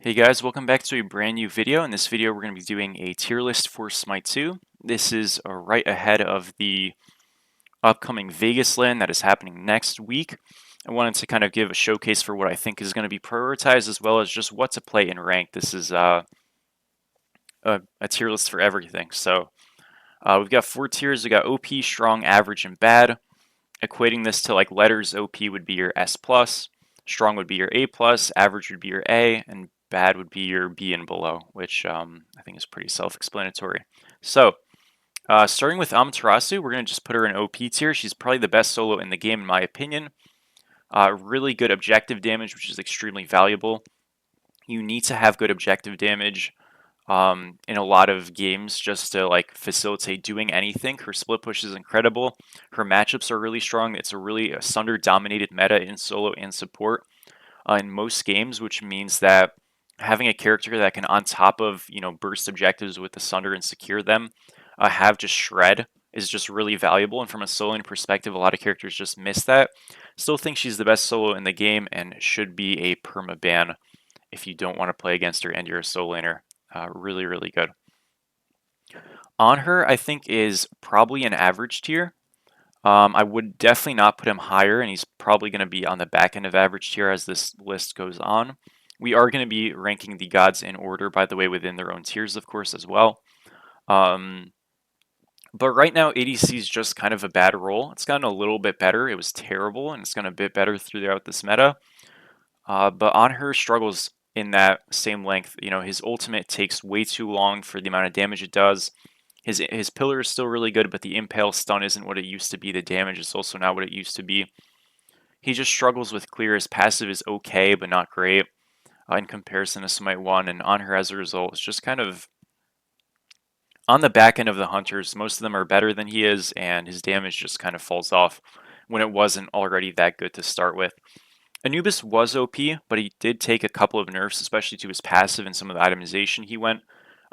Hey guys, welcome back to a brand new video. In this video, we're going to be doing a tier list for Smite 2. This is right ahead of the upcoming Vegas LAN that is happening next week. I wanted to kind of give a showcase for what I think is going to be prioritized, as well as just what to play in rank. This is a tier list for everything. So we've got 4 tiers. We got OP, strong, average, and bad. Equating this to like letters, OP would be your S plus, strong would be your A plus, average would be your A, and bad would be your B and below, which I think is pretty self-explanatory. So, starting with Amaterasu, we're going to just put her in OP tier. She's probably the best solo in the game, in my opinion. Really good objective damage, which is extremely valuable. You need to have good objective damage in a lot of games just to like facilitate doing anything. Her split push is incredible. Her matchups are really strong. It's a really Sunder dominated meta in solo and support in most games, which means that having a character that can, on top of burst objectives with the Sunder and secure them, have just shred is just really valuable. And from a soloing perspective, a lot of characters just miss that. Still think she's the best solo in the game and should be a perma ban if you don't want to play against her and you're a solo laner. Really, really good. On her, I think is probably an average tier. I would definitely not put him higher, and he's probably going to be on the back end of average tier as this list goes on. We are going to be ranking the gods in order, by the way, within their own tiers, of course, as well. But right now, ADC is just kind of a bad role. It's gotten a little bit better. It was terrible, and it's gotten a bit better throughout this meta. But on her struggles in that same length. His ultimate takes way too long for the amount of damage it does. His pillar is still really good, but the impale stun isn't what it used to be. The damage is also not what it used to be. He just struggles with clear. His passive is okay, but not great in comparison to Smite 1. And on her, as a result, it's just kind of on the back end of the hunters. Most of them are better than he is, and his damage just kind of falls off when it wasn't already that good to start with. Anubis was OP, but he did take a couple of nerfs, especially to his passive and some of the itemization he went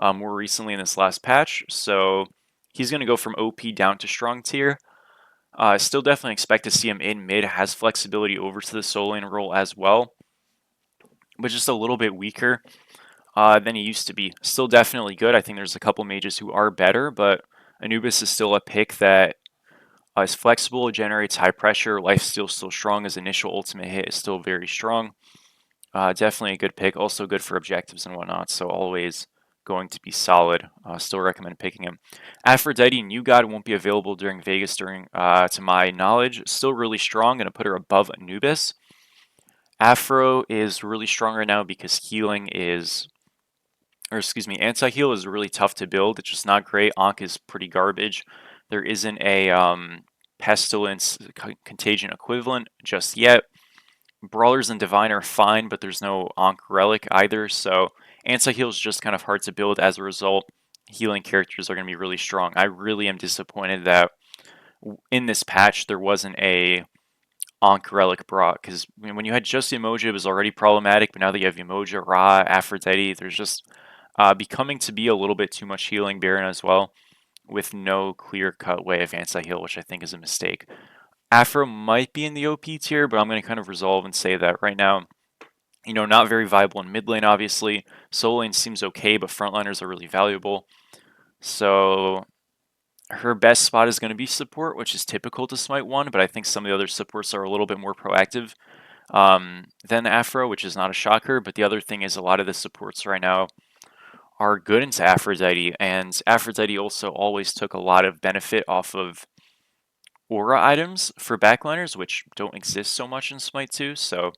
more recently in this last patch. So he's going to go from OP down to strong tier. Still definitely expect to see him in mid, has flexibility over to the solo lane role as well, but just a little bit weaker than he used to be. Still definitely good. I think there's a couple mages who are better, but Anubis is still a pick that is flexible, generates high pressure, lifesteal still strong. His initial ultimate hit is still very strong. Definitely a good pick, also good for objectives and whatnot, so always going to be solid. Still recommend picking him. Aphrodite, New God, won't be available during Vegas to my knowledge. Still really strong, gonna put her above Anubis. Afro is really strong right now because anti-heal is really tough to build. It's just not great. Ankh is pretty garbage. There isn't a Pestilence Contagion equivalent just yet. Brawlers and Divine are fine, but there's no Ankh Relic either, so anti-heal is just kind of hard to build. As a result, healing characters are going to be really strong. I really am disappointed that in this patch there wasn't a Ankh Relic brought, because when you had just Emoji, it was already problematic, but now that you have Emoji, Ra, Aphrodite, there's just becoming to be a little bit too much healing Baron as well, with no clear-cut way of anti-heal, which I think is a mistake. Afro might be in the OP tier, but I'm going to kind of resolve and say that right now, not very viable in mid lane, obviously. Solo lane seems okay, but frontliners are really valuable. So her best spot is going to be support, which is typical to Smite 1, but I think some of the other supports are a little bit more proactive than Afro, which is not a shocker. But the other thing is a lot of the supports right now are good into Aphrodite, and Aphrodite also always took a lot of benefit off of aura items for backliners, which don't exist so much in Smite 2, so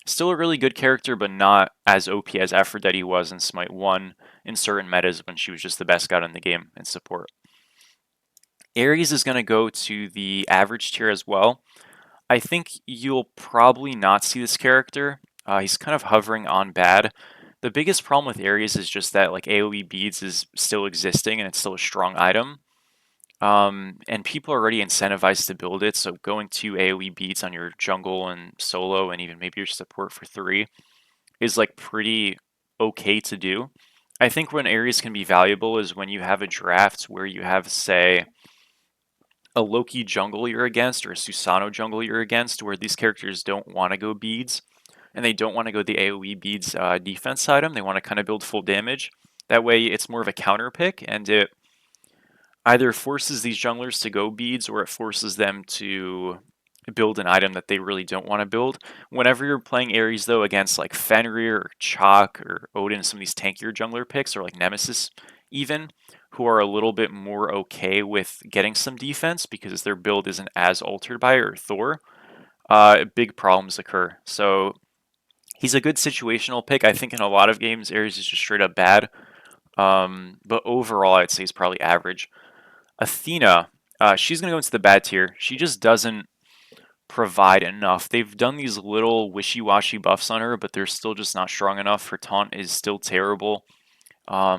still a really good character, but not as OP as Aphrodite was in Smite 1 in certain metas when she was just the best god in the game in support. Ares is going to go to the average tier as well. I think you'll probably not see this character. He's kind of hovering on bad. The biggest problem with Ares is just that like AoE beads is still existing and it's still a strong item. And people are already incentivized to build it, so going 2 AoE beats on your jungle and solo and even maybe your support for 3 is like pretty okay to do. I think when Ares can be valuable is when you have a draft where you have, say, a Loki jungle you're against or a Susano jungle you're against, where these characters don't want to go beads. and they don't want to go the AoE beads defense item. They want to kind of build full damage. That way, it's more of a counter pick, and it either forces these junglers to go beads or it forces them to build an item that they really don't want to build. Whenever you're playing Ares, though, against like Fenrir or Chalk or Odin, some of these tankier jungler picks, or like Nemesis even, who are a little bit more okay with getting some defense because their build isn't as altered by it, or Thor, big problems occur. So he's a good situational pick. I think in a lot of games, Ares is just straight up bad. But overall, I'd say he's probably average. Athena, she's going to go into the bad tier. She just doesn't provide enough. They've done these little wishy-washy buffs on her, but they're still just not strong enough. Her taunt is still terrible.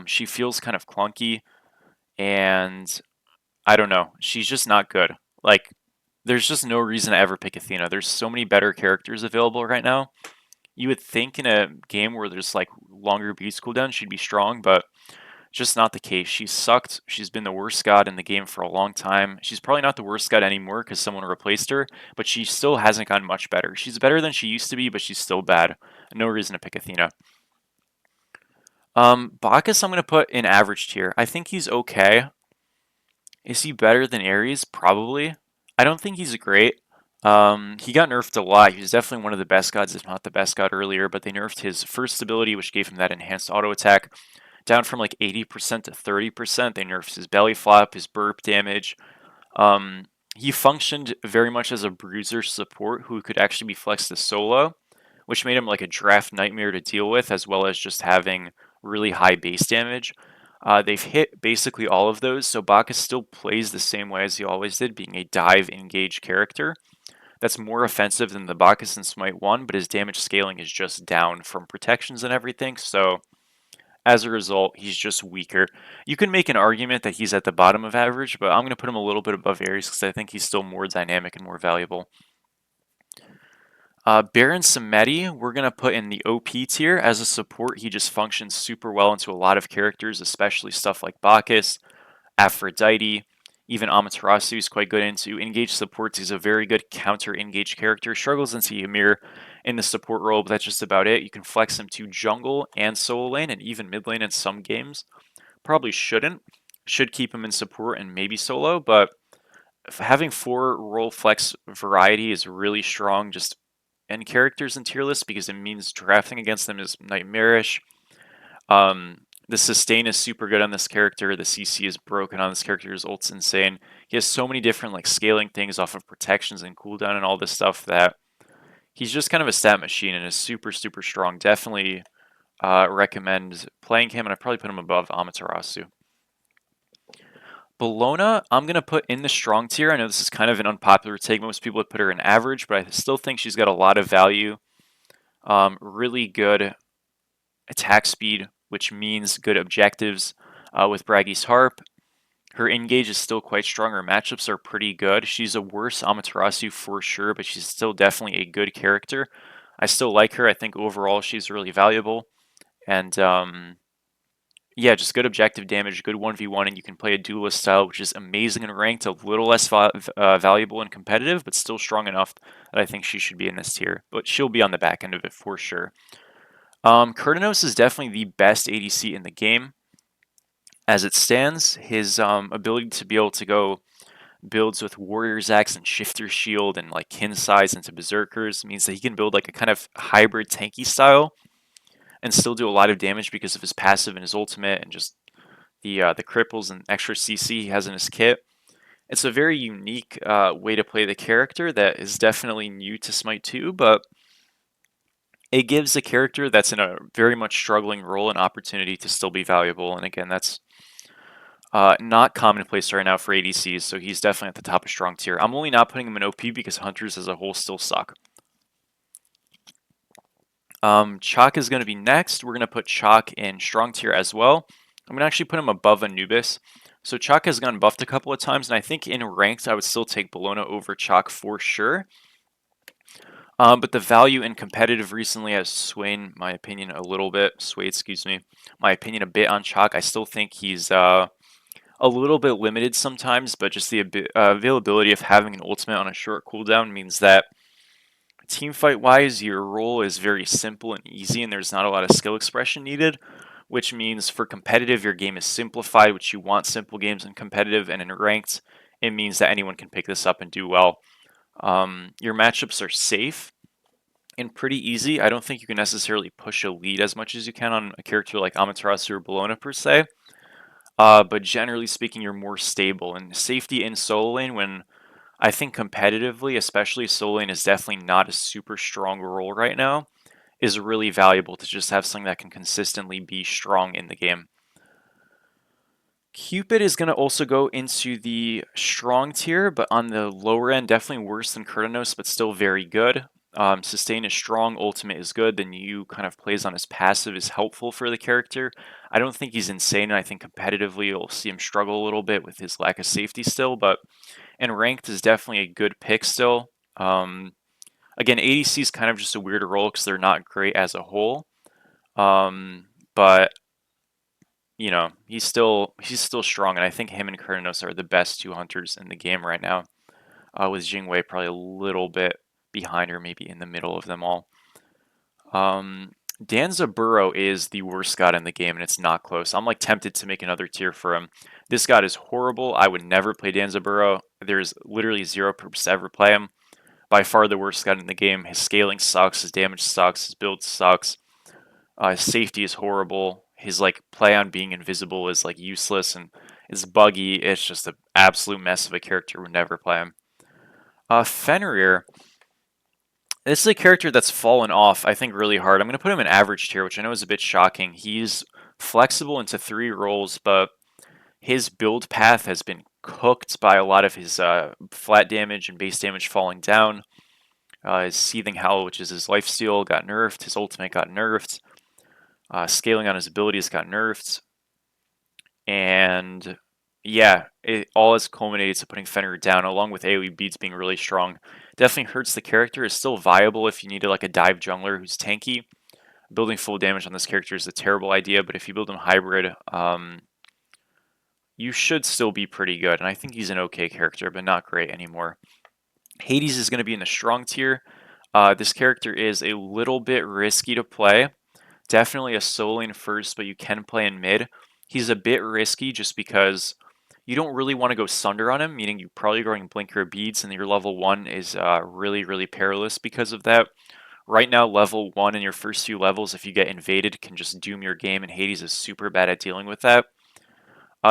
She feels kind of clunky, and I don't know. She's just not good. Like, there's just no reason to ever pick Athena. There's so many better characters available right now. You would think in a game where there's like longer beast cooldown, she'd be strong, but just not the case. She's sucked. She's been the worst god in the game for a long time. She's probably not the worst god anymore because someone replaced her, but she still hasn't gotten much better. She's better than she used to be, but she's still bad. No reason to pick Athena. Bacchus I'm going to put in average tier. I think he's okay. Is he better than Ares? Probably. I don't think he's great. He got nerfed a lot. He was definitely one of the best gods, if not the best god earlier, but they nerfed his first ability, which gave him that enhanced auto attack, down from like 80% to 30%. They nerfed his belly flap, his burp damage. He functioned very much as a bruiser support who could actually be flexed to solo, which made him like a draft nightmare to deal with, as well as just having really high base damage. They've hit basically all of those, so Bacchus still plays the same way as he always did, being a dive engage character. That's more offensive than the Bacchus in Smite 1, but his damage scaling is just down from protections and everything, so as a result, he's just weaker. You can make an argument that he's at the bottom of average, but I'm going to put him a little bit above Ares because I think he's still more dynamic and more valuable. Baron Samedi, we're going to put in the OP tier. As a support, he just functions super well into a lot of characters, especially stuff like Bacchus, Aphrodite, even Amaterasu is quite good into. Engage supports, he's a very good counter-engage character. Struggles into Ymir in the support role, but that's just about it. You can flex him to jungle and solo lane and even mid lane in some games. Probably shouldn't. Should keep him in support and maybe solo, but having 4 role flex variety is really strong just in characters in tier list because it means drafting against them is nightmarish. The sustain is super good on this character. The CC is broken on this character. His ult's insane. He has so many different like scaling things off of protections and cooldown and all this stuff that he's just kind of a stat machine and is super, super strong. Definitely recommend playing him, and I'd probably put him above Amaterasu. Bellona, I'm going to put in the strong tier. I know this is kind of an unpopular take. Most people would put her in average, but I still think she's got a lot of value. Really good attack speed, which means good objectives with Braggy's Harp. Her engage is still quite strong. Her matchups are pretty good. She's a worse Amaterasu for sure, but she's still definitely a good character. I still like her. I think overall she's really valuable. And yeah, just good objective damage, good 1v1, and you can play a duelist style, which is amazing in ranked, a little less valuable and competitive, but still strong enough that I think she should be in this tier. But she'll be on the back end of it for sure. Kurtanos is definitely the best ADC in the game. As it stands, his ability to be able to go builds with Warrior's Axe and Shifter Shield and like kin size into Berserkers means that he can build like a kind of hybrid tanky style and still do a lot of damage because of his passive and his ultimate and just the cripples and extra CC he has in his kit. It's a very unique way to play the character that is definitely new to Smite 2, but it gives a character that's in a very much struggling role an opportunity to still be valuable. And again, that's not commonplace right now for ADCs, so he's definitely at the top of strong tier. I'm only not putting him in OP because Hunters as a whole still suck. Chalk is going to be next. We're going to put Chalk in strong tier as well. I'm going to actually put him above Anubis. So Chalk has gotten buffed a couple of times, and I think in ranked I would still take Bellona over Chalk for sure. But the value in competitive recently has swayed my opinion a little bit. My opinion a bit on Chalk. I still think he's a little bit limited sometimes, but just the availability of having an ultimate on a short cooldown means that Team fight wise, your role is very simple and easy, and there's not a lot of skill expression needed, which means for competitive, your game is simplified, which you want simple games in competitive, and in ranked, it means that anyone can pick this up and do well. Your matchups are safe and pretty easy. I don't think you can necessarily push a lead as much as you can on a character like Amaterasu or Bologna per se. But generally speaking, you're more stable. And safety in solo lane, when I think competitively, especially solo lane, is definitely not a super strong role right now, is really valuable to just have something that can consistently be strong in the game. Cupid is going to also go into the strong tier, but on the lower end, definitely worse than Kurtanos, but still very good. Sustain is strong, ultimate is good, then you kind of plays on his passive is helpful for the character. I don't think he's insane, and I think competitively you'll see him struggle a little bit with his lack of safety still, but and ranked is definitely a good pick still. Again, ADC is kind of just a weirder role because they're not great as a whole, but you know, he's still strong, and I think him and Kurtanos are the best two hunters in the game right now. With Jingwei probably a little bit behind or maybe in the middle of them all. Danzaburou is the worst god in the game, and it's not close. I'm like tempted to make another tier for him. This god is horrible. I would never play Danzaburou. There's literally zero purpose to ever play him. By far the worst god in the game. His scaling sucks. His damage sucks. His build sucks. His safety is horrible. His like play on being invisible is like useless and is buggy. It's just an absolute mess of a character. Would never play him. Fenrir. This is a character that's fallen off, I think, really hard. I'm going to put him in average tier, which I know is a bit shocking. He's flexible into 3 roles, but his build path has been cooked by a lot of his flat damage and base damage falling down. His Seething Howl, which is his lifesteal, got nerfed. His ultimate got nerfed. Scaling on his abilities got nerfed. And yeah, it all has culminated to putting Fenrir down, along with AoE beats being really strong. Definitely hurts the character. It's still viable if you needed like a dive jungler who's tanky. Building full damage on this character is a terrible idea, but if you build him hybrid, you should still be pretty good. And I think he's an okay character, but not great anymore. Hades is going to be in the strong tier. This character is a little bit risky to play. Definitely a solo lane first, but you can play in mid. He's a bit risky just because you don't really want to go Sunder on him, meaning you're probably going Blinker Beads, and your level 1 is really, really perilous because of that. Right now, level 1 in your first few levels, if you get invaded, can just doom your game, and Hades is super bad at dealing with that.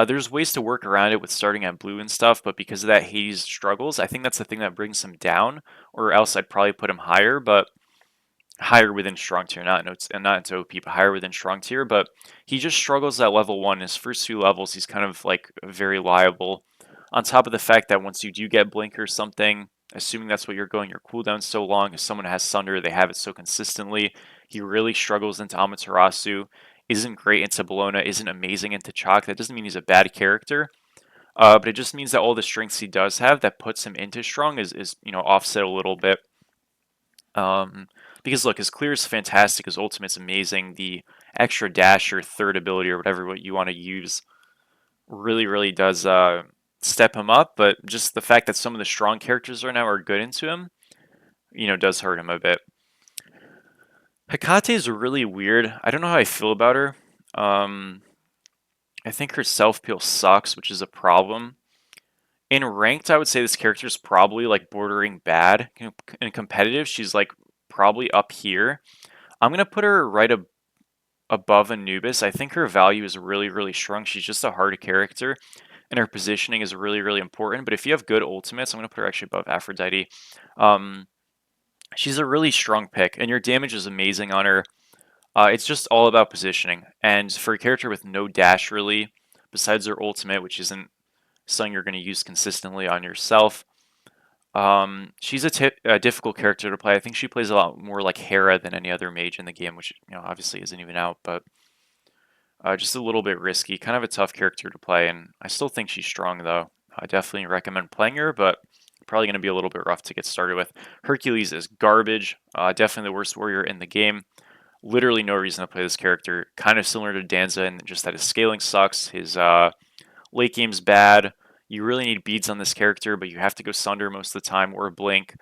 There's ways to work around it with starting at blue and stuff, but because of that, Hades struggles. I think that's the thing that brings him down, or else I'd probably put him higher, but higher within strong tier, not into OP, but higher within strong tier. But he just struggles at level 1. His first few levels, he's kind of like very liable. On top of the fact that once you do get Blink or something, assuming that's what you're going, your cooldown's so long. If someone has Sunder, they have it so consistently. He really struggles into Amaterasu. Isn't great into Bologna, isn't amazing into Chalk. That doesn't mean he's a bad character. But it just means that all the strengths he does have that puts him into strong is offset a little bit. Because look, his clear is fantastic, his ultimate's amazing, the extra dash or third ability or whatever what you want to use really, really does step him up, but just the fact that some of the strong characters right now are good into him, does hurt him a bit. Hecate is really weird. I don't know how I feel about her. I think her self-peel sucks, which is a problem. In ranked, I would say this character is probably like bordering bad. In competitive, she's like probably up here. I'm going to put her right above Anubis. I think her value is really, really strong. She's just a hard character, and her positioning is really, really important. But if you have good ultimates, I'm going to put her actually above Aphrodite. She's a really strong pick, and your damage is amazing on her. It's just all about positioning. And for a character with no dash, really, besides her ultimate, which isn't something you're going to use consistently on yourself, she's a difficult character to play. I think she plays a lot more like Hera than any other mage in the game, which obviously isn't even out, but just a little bit risky. Kind of a tough character to play, and I still think she's strong, though. I definitely recommend playing her, but probably going to be a little bit rough to get started with. Hercules is garbage. Definitely the worst warrior in the game. Literally no reason to play this character. Kind of similar to Danza, and just that his scaling sucks. His late game's bad. You really need beads on this character, but you have to go Sunder most of the time or Blink.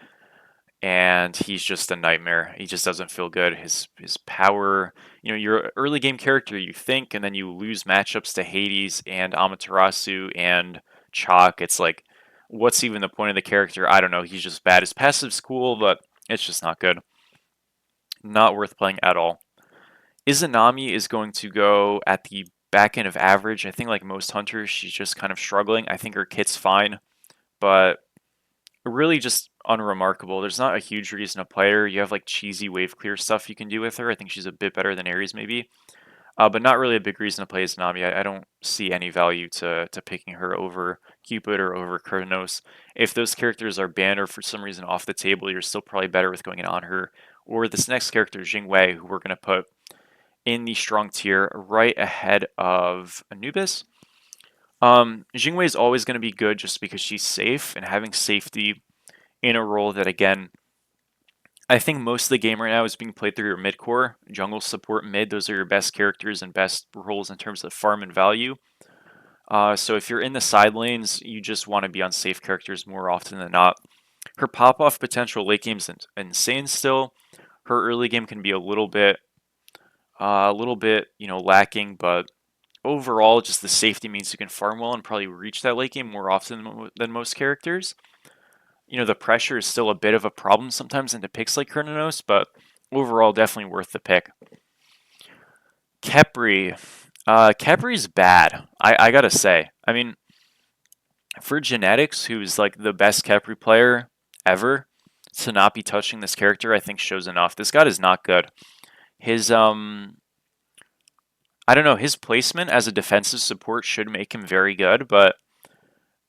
and he's just a nightmare. He just doesn't feel good. His power, you're an early game character, you think, and then you lose matchups to Hades and Amaterasu and Chalk. It's like, what's even the point of the character? I don't know. He's just bad. His passive's cool, but it's just not good. Not worth playing at all. Izanami is going to go at the back end of average. I think like most hunters, she's just kind of struggling. I think her kit's fine, but really just unremarkable. There's not a huge reason to play her. You have like cheesy wave clear stuff you can do with her. I think she's a bit better than Ares maybe, but not really a big reason to play Izanami. I don't see any value to picking her over Cupid or over Kronos. If those characters are banned or for some reason off the table, you're still probably better with going in on her. Or this next character, Jingwei, who we're going to put in the strong tier right ahead of Anubis. Jingwei is always going to be good just because she's safe, and having safety in a role that, again, I think most of the game right now is being played through your mid core, jungle, support, mid. Those are your best characters and best roles in terms of farm and value. So if you're in the side lanes, you just want to be on safe characters more often than not. Her pop-off potential late game's insane still. Her early game can be a little bit, lacking, but overall, just the safety means you can farm well and probably reach that late game more often than most characters. The pressure is still a bit of a problem sometimes into picks like Kronos, but overall, definitely worth the pick. Khepri. Khepri's bad, I gotta say. I mean, for Genetics, who's like the best Khepri player ever, to not be touching this character, I think shows enough. This god is not good. His, I don't know, his placement as a defensive support should make him very good, but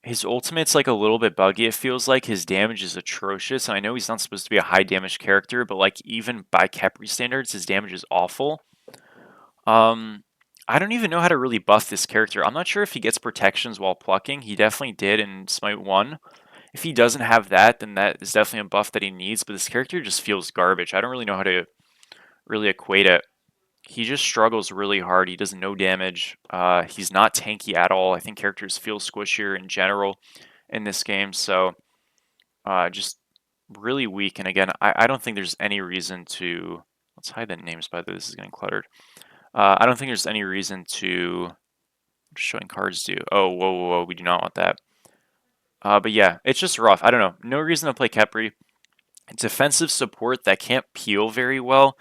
his ultimate's like a little bit buggy, it feels like. His damage is atrocious, and I know he's not supposed to be a high damage character, but like even by Khepri standards, his damage is awful. I don't even know how to really buff this character. I'm not sure if he gets protections while plucking. He definitely did in Smite 1. If he doesn't have that, then that is definitely a buff that he needs, but this character just feels garbage. I don't really know how to really equate it. He just struggles really hard. He does no damage. He's not tanky at all. I think characters feel squishier in general in this game, so just really weak. And again, I don't think there's any reason to... Let's hide the names, by the way. This is getting cluttered. I don't think there's any reason to... Showing cards do. Oh, whoa, whoa, whoa. We do not want that. But yeah, it's just rough. I don't know. No reason to play Khepri. Defensive support that can't peel very well,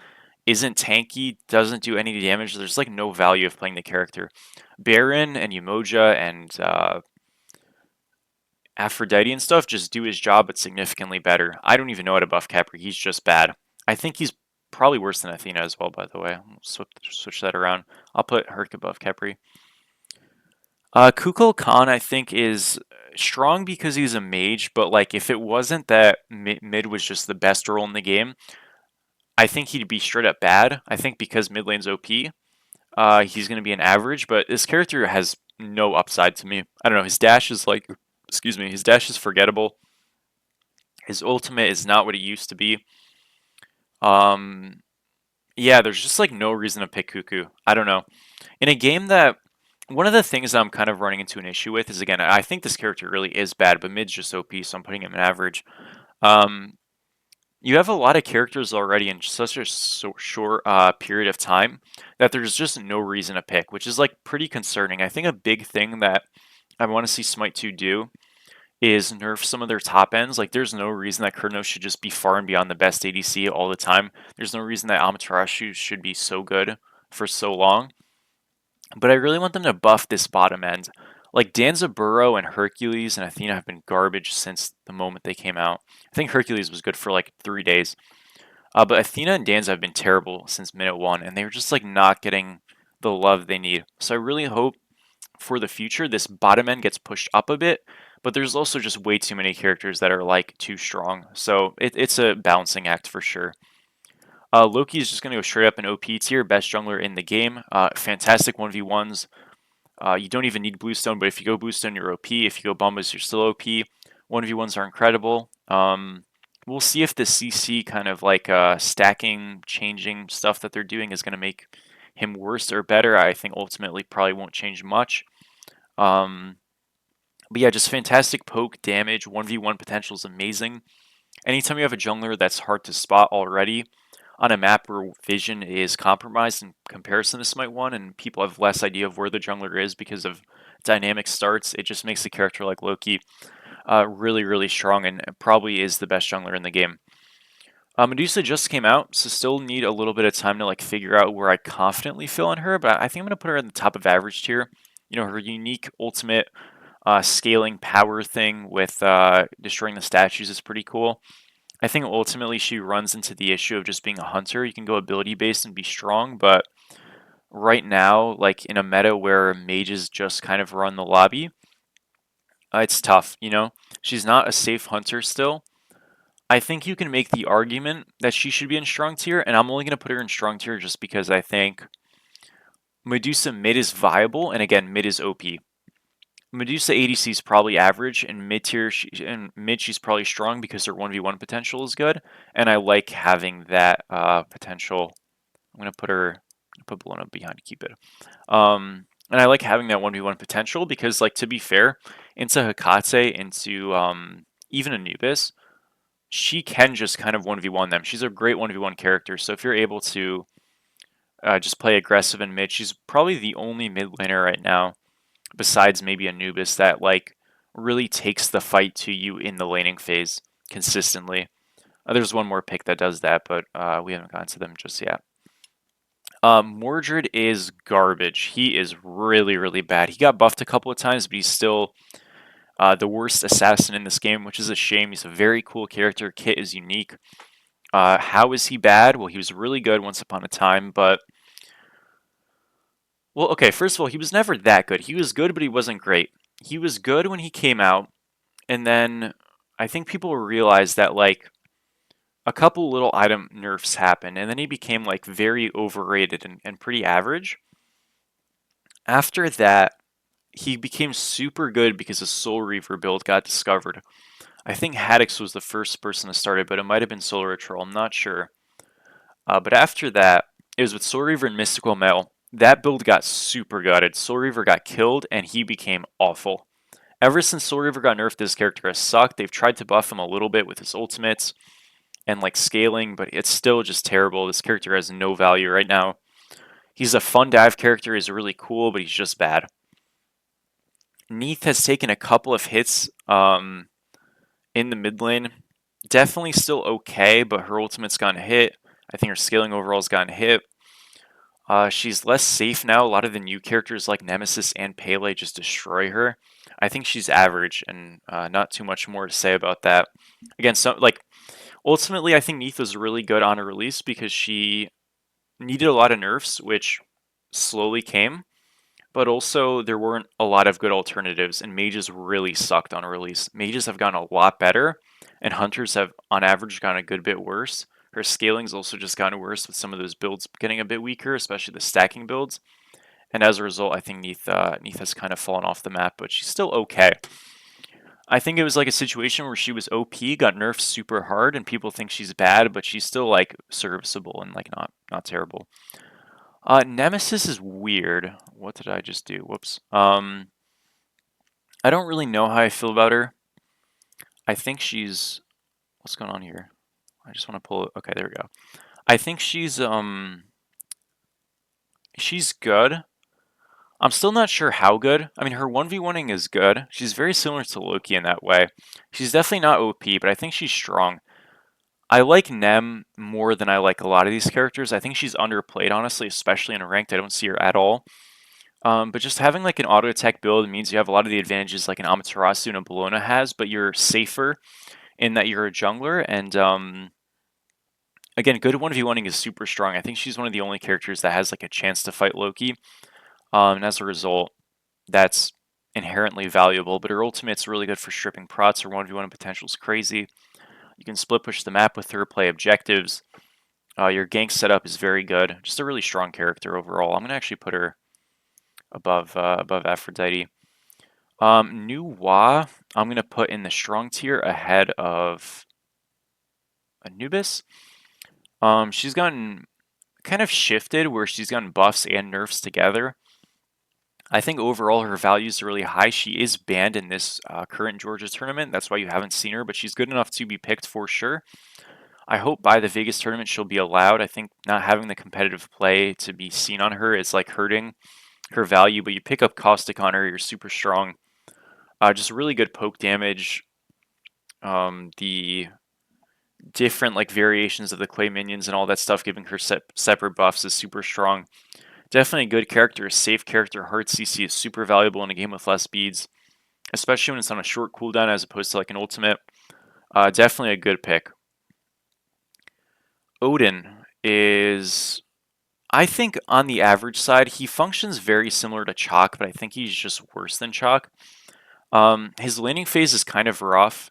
isn't tanky, doesn't do any damage. There's like no value of playing the character. Baron and Umoja and Aphrodite and stuff just do his job, but significantly better. I don't even know how to buff Khepri. He's just bad. I think he's probably worse than Athena as well, by the way. I'll switch that around. I'll put Herc above Khepri. Kukul Khan, I think, is strong because he's a mage, but like if it wasn't that mid was just the best role in the game, I think he'd be straight up bad. I think because mid lane's OP, he's going to be an average, but this character has no upside to me. I don't know, his dash is like, excuse me, his dash is forgettable. His ultimate is not what it used to be. Yeah, there's just like no reason to pick Cuckoo. I don't know. In a game that, one of the things that I'm kind of running into an issue with is, again, I think this character really is bad, but mid's just OP, so I'm putting him in average. You have a lot of characters already in such a short period of time that there's just no reason to pick, which is like pretty concerning. I think a big thing that I want to see Smite 2 do is nerf some of their top ends. Like, there's no reason that Kurnos should just be far and beyond the best ADC all the time. There's no reason that Amaterasu should be so good for so long. But I really want them to buff this bottom end. Like, Danzaburo and Hercules and Athena have been garbage since the moment they came out. I think Hercules was good for like 3 days. But Athena and Danza have been terrible since minute 1, and they were just like not getting the love they need. So I really hope for the future this bottom end gets pushed up a bit, but there's also just way too many characters that are like too strong. So it's a balancing act for sure. Loki is just going to go straight up in OP tier, best jungler in the game. Fantastic 1v1s. You don't even need Bluestone, but if you go Bluestone, you're OP. If you go Bombas, you're still OP. 1v1s are incredible. We'll see if the CC kind of like stacking, changing stuff that they're doing is going to make him worse or better. I think ultimately probably won't change much. But yeah, just fantastic poke damage. 1v1 potential is amazing. Anytime you have a jungler that's hard to spot already on a map where vision is compromised in comparison to Smite 1 and people have less idea of where the jungler is because of dynamic starts, it just makes a character like Loki really, really strong and probably is the best jungler in the game. Medusa just came out, so still need a little bit of time to like figure out where I confidently feel on her, but I think I'm going to put her in the top of average tier. You know, her unique ultimate scaling power thing with destroying the statues is pretty cool. I think ultimately she runs into the issue of just being a hunter. You can go ability based and be strong, but right now, like in a meta where mages just kind of run the lobby, it's tough, you know? She's not a safe hunter still. I think you can make the argument that she should be in strong tier, and I'm only going to put her in strong tier just because I think Medusa mid is viable, and again, mid is OP. Medusa ADC is probably average, and mid tier, she's probably strong because her 1v1 potential is good, and I like having that potential. I'm gonna put Bologna behind to keep it. And I like having that 1v1 potential because, like, to be fair, into Hekate, into even Anubis, she can just kind of 1v1 them. She's a great 1v1 character, so if you're able to just play aggressive in mid, she's probably the only mid laner right now besides maybe Anubis that like really takes the fight to you in the laning phase consistently. There's one more pick that does that, but we haven't gotten to them just yet. Mordred is garbage. He is really, really bad. He got buffed a couple of times, but he's still the worst assassin in this game, which is a shame. He's a very cool character. Kit is unique. How is he bad? Well, he was really good once upon a time, but well, okay, first of all, he was never that good. He was good, but he wasn't great. He was good when he came out, and then I think people realized that like a couple little item nerfs happened, and then he became like very overrated and pretty average. After that, he became super good because the Soul Reaver build got discovered. I think Haddix was the first person to start it, but it might have been Solar Ritual, I'm not sure. But after that, it was with Soul Reaver and Mystical Mail. That build got super gutted. Soul Reaver got killed, and he became awful. Ever since Soul Reaver got nerfed, this character has sucked. They've tried to buff him a little bit with his ultimates and like scaling, but it's still just terrible. This character has no value right now. He's a fun dive character, he's really cool, but he's just bad. Neith has taken a couple of hits in the mid lane. Definitely still okay, but her ultimate's gotten hit. I think her scaling overall's gotten hit. She's less safe now. A lot of the new characters like Nemesis and Pele just destroy her. I think she's average, and not too much more to say about that. Again, so like ultimately, I think Neith was really good on a release because she needed a lot of nerfs, which slowly came. But also, there weren't a lot of good alternatives, and mages really sucked on a release. Mages have gotten a lot better, and hunters have, on average, gotten a good bit worse. Her scaling's also just gotten worse with some of those builds getting a bit weaker, especially the stacking builds. And as a result, I think Neith has kind of fallen off the map, but she's still okay. I think it was like a situation where she was OP, got nerfed super hard, and people think she's bad, but she's still like serviceable and like not terrible. Nemesis is weird. What did I just do? Whoops. I don't really know how I feel about her. I think she's... What's going on here? I just want to pull it. Okay, there we go. I think she's good. I'm still not sure how good. I mean, her 1v1ing is good. She's very similar to Loki in that way. She's definitely not OP, but I think she's strong. I like Nem more than I like a lot of these characters. I think she's underplayed, honestly, especially in ranked. I don't see her at all. But just having like an auto attack build means you have a lot of the advantages like an Amaterasu and a Bologna has, but you're safer in that you're a jungler. And again, good 1v1ing is super strong. I think she's one of the only characters that has like a chance to fight Loki. And as a result, that's inherently valuable. But her ultimate's really good for stripping prots. Her 1v1 potential is crazy. You can split push the map with her, play objectives. Your gank setup is very good. Just a really strong character overall. I'm going to actually put her above Aphrodite. Nuwa, I'm going to put in the strong tier ahead of Anubis. She's gotten kind of shifted where she's gotten buffs and nerfs together. I think overall her value is really high. She is banned in this current Georgia tournament. That's why you haven't seen her, but she's good enough to be picked for sure. I hope by the Vegas tournament she'll be allowed. I think not having the competitive play to be seen on her is like hurting her value, but you pick up Caustic on her, you're super strong. Just really good poke damage. The different like variations of the clay minions and all that stuff, giving her separate buffs is super strong. Definitely a good character, a safe character. Hard CC is super valuable in a game with less beads, especially when it's on a short cooldown as opposed to like an ultimate. Definitely a good pick. Odin is, I think, on the average side. He functions very similar to Chalk, but I think he's just worse than Chalk. His laning phase is kind of rough.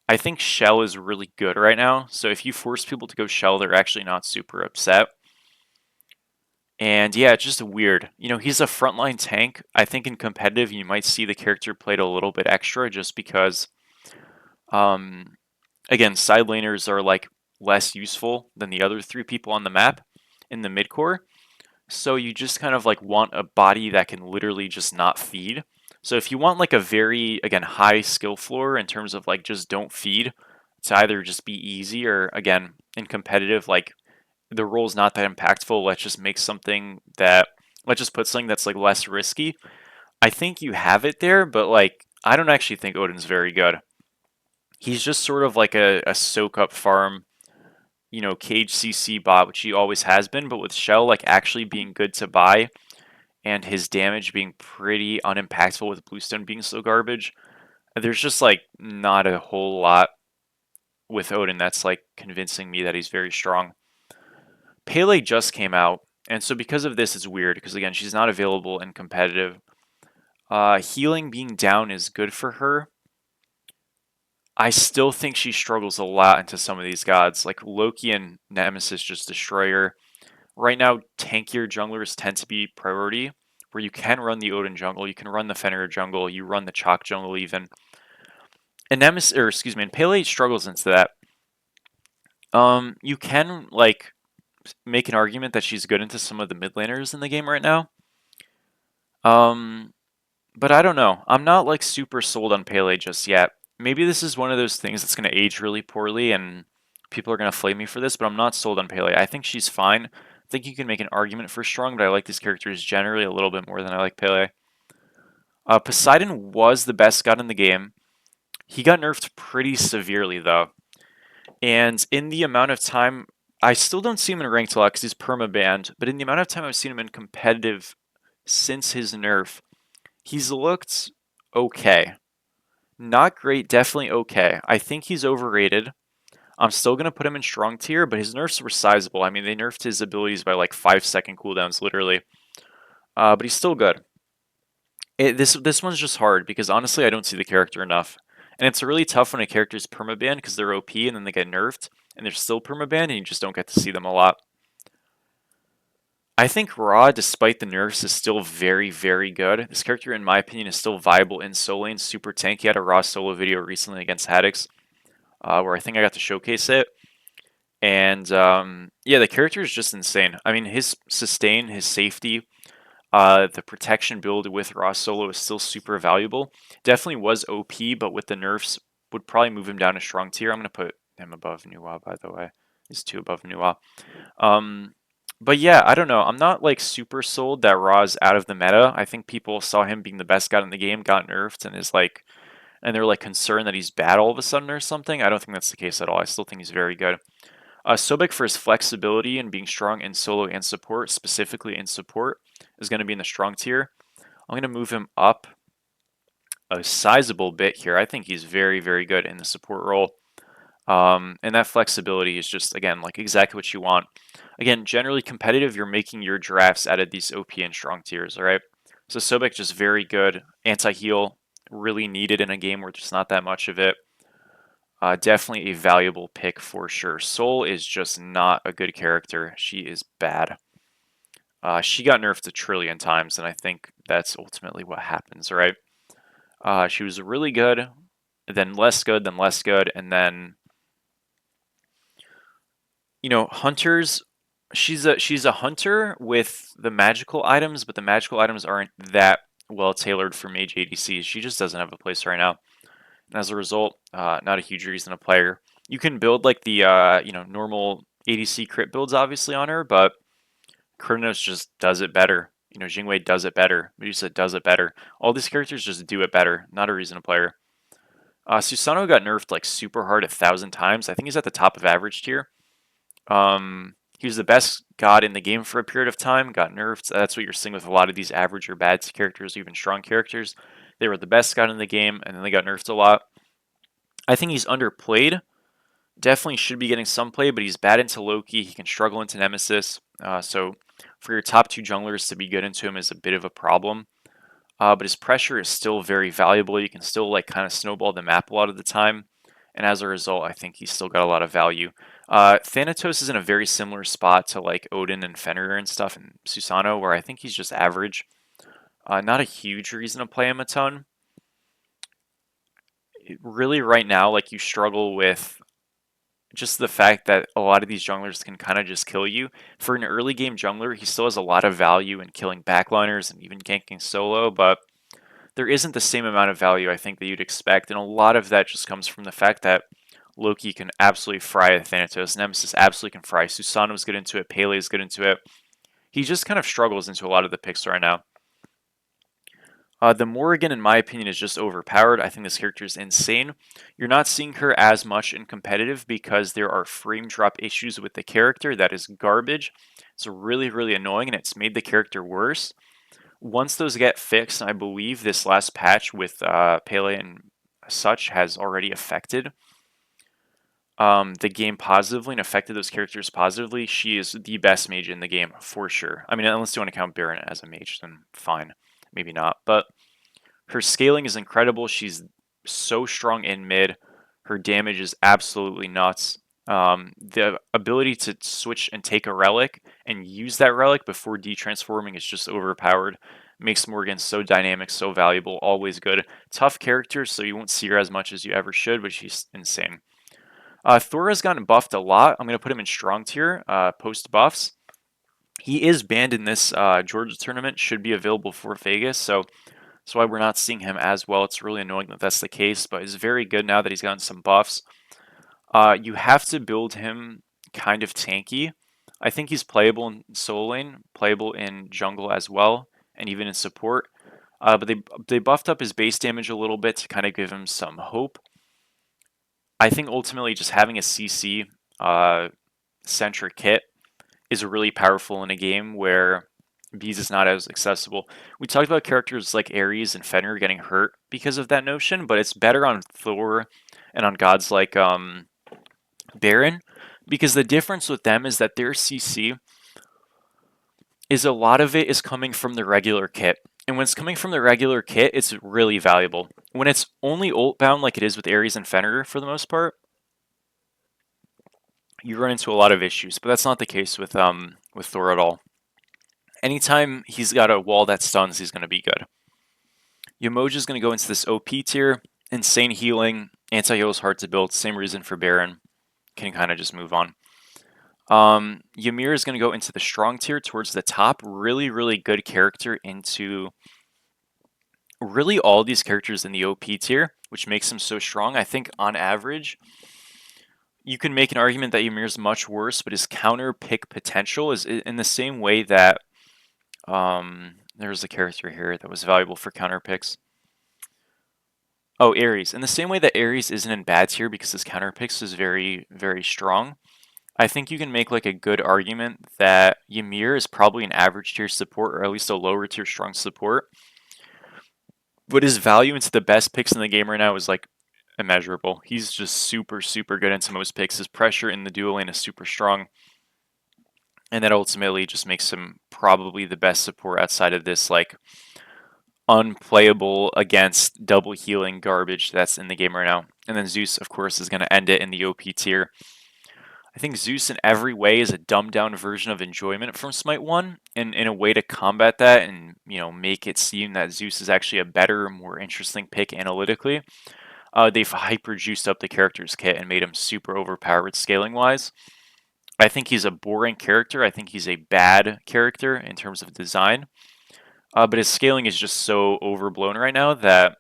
I think Shell is really good right now, so if you force people to go Shell, they're actually not super upset. And yeah, it's just weird. You know, he's a frontline tank. I think in competitive, you might see the character played a little bit extra just because, um, again, side laners are like less useful than the other three people on the map in the mid core. So you just kind of like want a body that can literally just not feed. So if you want like a very, again, high skill floor in terms of like just don't feed, to either just be easy or, again, in competitive, like the role's not that impactful. Let's just make something that, let's just put something that's like less risky. I think you have it there, but like I don't actually think Odin's very good. He's just sort of like a soak up farm, you know, cage CC bot, which he always has been, but with Shell like actually being good to buy and his damage being pretty unimpactful with Bluestone being so garbage, there's just like not a whole lot with Odin that's like convincing me that he's very strong. Pele just came out, and so because of this, it's weird because again, she's not available in competitive. Healing being down is good for her. I still think she struggles a lot into some of these gods, like Loki and Nemesis just destroy her. Right now, tankier junglers tend to be priority, where you can run the Odin jungle, you can run the Fenrir jungle, you run the Chalk jungle even. And Nemesis, or excuse me, and Pele struggles into that. You can like make an argument that she's good into some of the mid laners in the game right now. But I don't know. I'm not like super sold on Pele just yet. Maybe this is one of those things that's going to age really poorly and people are going to flame me for this, but I'm not sold on Pele. I think she's fine. I think you can make an argument for strong, but I like these characters generally a little bit more than I like Pele. Poseidon was the best god in the game. He got nerfed pretty severely though. And in the amount of time, I still don't see him in ranked a lot because he's perma-banned, but in the amount of time I've seen him in competitive since his nerf, he's looked okay. Not great, definitely okay. I think he's overrated. I'm still going to put him in strong tier, but his nerfs were sizable. I mean, they nerfed his abilities by like 5-second cooldowns, literally. But he's still good. This one's just hard because honestly, I don't see the character enough. And it's really tough when a character is permabanned because they're OP and then they get nerfed and they're still permabanned and you just don't get to see them a lot. I think Ra, despite the nerfs, is still very, very good. This character, in my opinion, is still viable in solo lane, super tanky. He had a Ra solo video recently against Haddix, where I think I got to showcase it. And yeah, the character is just insane. I mean, his sustain, his safety, the protection build with Ra solo is still super valuable. Definitely was OP, but with the nerfs, would probably move him down to strong tier. I'm going to put him above Nuwa, by the way. He's 2 above Nuwa. But yeah, I don't know. I'm not like super sold that Ra's out of the meta. I think people saw him being the best god in the game, got nerfed, and is like, and they're like concerned that he's bad all of a sudden or something. I don't think that's the case at all. I still think he's very good. Sobek for his flexibility and being strong in solo and support, specifically in support, is going to be in the strong tier. I'm going to move him up a sizable bit here. I think he's very, very good in the support role. And that flexibility is just, again, like exactly what you want. Again, generally competitive, you're making your drafts out of these OP and strong tiers, all right? So Sobek just very good. Anti-heal, really needed in a game where there's not that much of it. Definitely a valuable pick for sure. Soul is just not a good character. She is bad. She got nerfed 1,000,000,000 times, and I think that's ultimately what happens, right? She was really good, then less good, and then, you know, Hunters, She's a hunter with the magical items, but the magical items aren't that well tailored for mage ADCs. She just doesn't have a place right now. And as a result, not a huge reason to play her. You can build like the normal ADC crit builds obviously on her, but Kronos just does it better. Jingwei does it better. Medusa does it better. All these characters just do it better. Not a reason to play her. Susanoo got nerfed like super hard 1,000 times. I think he's at the top of average tier. He was the best god in the game for a period of time. Got nerfed. That's what you're seeing with a lot of these average or bad characters, even strong characters. They were the best god in the game, and then they got nerfed a lot. I think he's underplayed. Definitely should be getting some play, but he's bad into Loki. He can struggle into Nemesis. So for your top 2 junglers to be good into him is a bit of a problem. But his pressure is still very valuable. You can still like kind of snowball the map a lot of the time. And as a result, I think he's still got a lot of value. Thanatos is in a very similar spot to like Odin and Fenrir and stuff, and Susanoo, where I think he's just average. Not a huge reason to play him a ton. Really, right now, like you struggle with just the fact that a lot of these junglers can kind of just kill you. For an early game jungler, he still has a lot of value in killing backliners and even ganking solo, but there isn't the same amount of value I think that you'd expect, and a lot of that just comes from the fact that Loki can absolutely fry Thanatos, Nemesis absolutely can fry, Susanoo's good into it, Pele's good into it. He just kind of struggles into a lot of the picks right now. The Morrigan, in my opinion, is just overpowered. I think this character is insane. You're not seeing her as much in competitive because there are frame drop issues with the character. That is garbage. It's really, really annoying, and it's made the character worse. Once those get fixed, I believe this last patch with Pele and such has already affected the game positively and affected those characters positively. She is the best mage in the game, for sure. I mean, unless you want to count Baron as a mage, then fine. Maybe not. But her scaling is incredible. She's so strong in mid. Her damage is absolutely nuts. The ability to switch and take a relic and use that relic before detransforming is just overpowered. Makes Morgan so dynamic, so valuable, always good. Tough character, so you won't see her as much as you ever should, but she's insane. Thor has gotten buffed a lot. I'm going to put him in strong tier post buffs. He is banned in this Georgia tournament, should be available for Vegas, so that's why we're not seeing him as well. It's really annoying that that's the case, but he's very good now that he's gotten some buffs. You have to build him kind of tanky. I think he's playable in solo lane, playable in jungle as well, and even in support. But they buffed up his base damage a little bit to kind of give him some hope. I think ultimately just having a CC centric kit is really powerful in a game where Bees is not as accessible. We talked about characters like Ares and Fenrir getting hurt because of that notion, but it's better on Thor and on gods like Baron, because the difference with them is that their CC is a lot of it is coming from the regular kit. And when it's coming from the regular kit, it's really valuable. When it's only ult bound like it is with Ares and Fenrir for the most part, you run into a lot of issues, but that's not the case with Thor at all. Anytime he's got a wall that stuns, he's going to be good. Yamoja is going to go into this OP tier. Insane healing. Anti-heal is hard to build. Same reason for Baron. Can kind of just move on. Ymir is going to go into the strong tier towards the top. Really, really good character into really all these characters in the OP tier, which makes him so strong. I think on average, you can make an argument that Ymir is much worse, but his counter pick potential is in the same way that there's a character here that was valuable for counter picks. Oh, Ares. In the same way that Ares isn't in bad tier because his counter picks is very, very strong, I think you can make like a good argument that Ymir is probably an average tier support, or at least a lower tier strong support. But his value into the best picks in the game right now is like immeasurable. He's just super, super good into most picks. His pressure in the dual lane is super strong. And that ultimately just makes him probably the best support outside of this like unplayable against double healing garbage that's in the game right now. And then Zeus, of course, is going to end it in the OP tier. I think Zeus in every way is a dumbed down version of enjoyment from Smite 1, and in a way to combat that and make it seem that Zeus is actually a better, more interesting pick analytically. They've hyper juiced up the character's kit and made him super overpowered scaling wise. I think he's a boring character. I think he's a bad character in terms of design. But his scaling is just so overblown right now that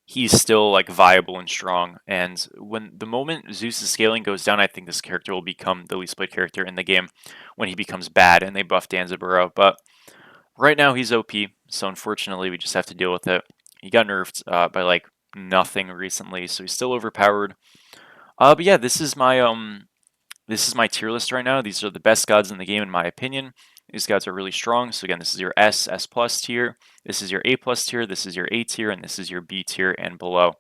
he's still like viable and strong. And when the moment Zeus's scaling goes down, I think this character will become the least played character in the game when he becomes bad and they buff Danzaburo. But right now he's OP, so unfortunately we just have to deal with it. He got nerfed by like nothing recently, so he's still overpowered. But yeah, this is my tier list right now. These are the best gods in the game in my opinion. These gods are really strong. So again, this is your S plus tier. This is your A plus tier. This is your A tier, and this is your B tier and below.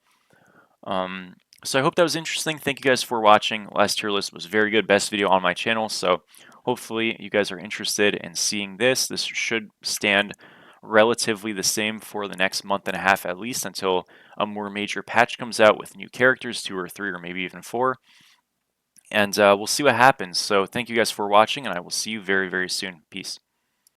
So I hope that was interesting. Thank you guys for watching. Last tier list was very good. Best video on my channel. So hopefully you guys are interested in seeing this. This should stand relatively the same for the next month and a half at least until a more major patch comes out with new characters, 2 or 3 or maybe even 4. And we'll see what happens. So thank you guys for watching, and I will see you very, very soon. Peace.